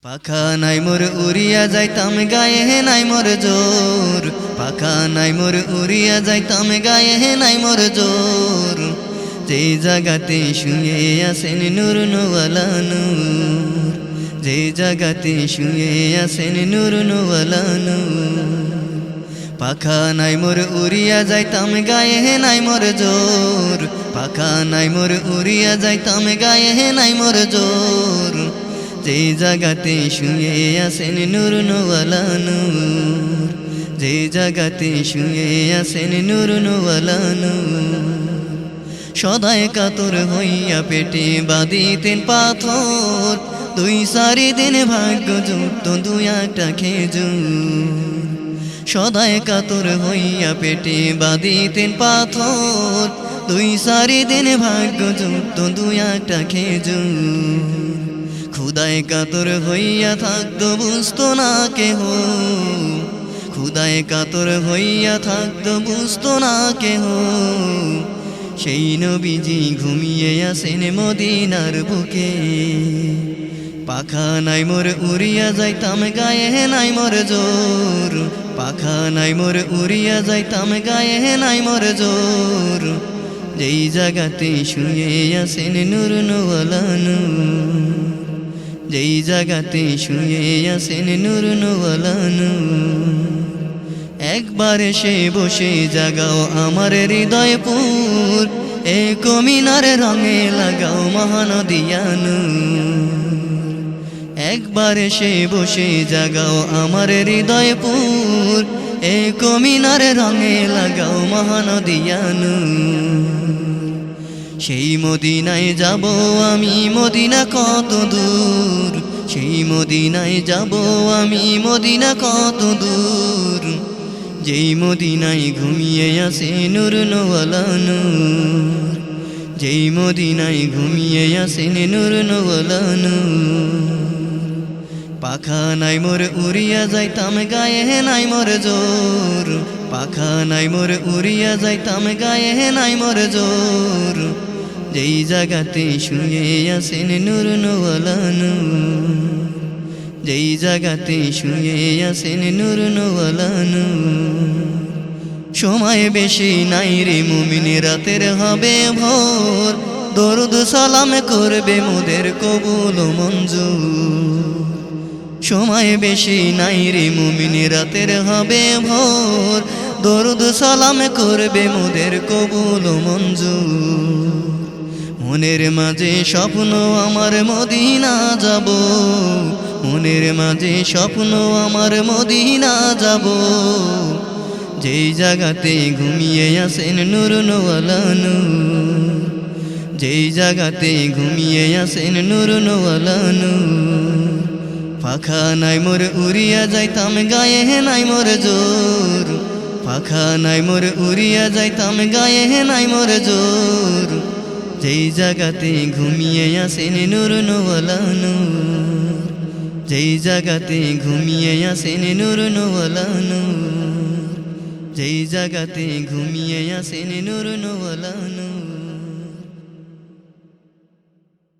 পাখা নাই মোর উড়িয়া যাইতাম গায়ে নাই মোর জোর, পাখা নাই মোর উড়িয়া যাইতাম গায়ে নাই মোর জোর। যে জাগাতে শুয়ে আছেন নূর নওয়ালা নূর, যে জাগাতে শুয়ে আছেন নূর নওয়ালা নূর। পাখা নাই মোর উড়িয়া যাইতাম গায়ে নাই মোর জোর, পাখা নাই মোর উড়িয়া যাইতাম গায়ে নাই মোর জোর। যে জাগাতে শুয়ে আছেন নূর নওয়ালা নূর, যে জাগাতে শুয়ে আছেন নূর নওয়ালা নূর। সদায় কাতর হইয়া পেটে বাঁধিতেন পাথর, দুই চারি দিন ভাগ্য যুক্ত দুই একটা খেজুর। সদায় কাতর হইয়া পেটে বাঁধিতেন পাথর, দুই চারি দিন ভাগ্য যুক্ত দুই একটা খেজুর। খুদায় কাতর হইয়া থাকতো বুঝতো না কেহ, খুদায় কাতর হইয়া থাকতো বুঝতো না কেহ। সেই নবীজি ঘুমিয়ে আসেন মদিনার বুকে। পাখা নাই মোর উড়িয়া যাইতাম গায়ে নাই মোর জোর, পাখা নাই মোর উড়িয়া যাইতাম গায়ে নাই মোর জোর। যেই জাগাতে শুয়ে আছেন নূর নওয়ালা নূর, যেই জাগাতে শুয়ে আছেন নূর নওয়ালা নূর। একবার এসে বসে জাগাও আমার হৃদয়পুর, এ কমিনার রঙে লাগাও মহানদিয়া নূর। একবার এসে বসে জাগাও আমার হৃদয়পুর, এ কমিনার রঙে লাগাও মহানদিয়া নূর। সেই মদিনায় যাব আমি, মদিনা কত দূর, সেই মদিনায় যাব আমি, মদিনা কত দূর। যেই মদিনায় ঘুমিয়ে আসে নূর নওয়ালা নূর, যেই মদিনায় ঘুমিয়ে আসেন নূর নওয়ালা নূর। পাখা নাই মোর উড়িয়া যাইতাম গায়ে নাই মোর জোর, পাখা নাই মোর উড়িয়া যাইতাম গায়ে নাই মোর জোর। যেই জাগাতে শুয়ে আছেন নূর নওয়ালা নূর, যেই জাগাতে শুয়ে আছেন নূর নওয়ালা নূর। সময় বেশি নাই রে মুমিন রাতের হবে ভোর, দরুদ সালাম করবে মোদের কবুল মঞ্জুর। সময় বেশি নাই রে মুমিন রাতের হবে ভোর, দরুদ সালাম করবে মোদের কবুল মঞ্জুর। মনের মাঝে স্বপ্ন আমার মদিনা যাব, মনের মাঝে স্বপ্ন আমার মদিনা যাব। যেই জাগাতে ঘুমিয়ে আসেন নূর নওয়ালা নূর, যেই জাগাতে ঘুমিয়ে আসেন নূর নওয়ালা নূর। পাখা নাই মোর উড়িয়া যাইতাম গায়ে নাই মোর জোর, পাখা নাই মোর উড়িয়া যাইতাম গায়ে নাই মোর জোর। যেই জাগাতে ঘুমিয়ে আসেন নূর নওয়ালা নূর, যেই জাগাতে ঘুমিয়ে আসেন নূর নওয়ালা নূর, যেই জাগাতে ঘুমিয়ে আসেন নূর নওয়ালা নূর।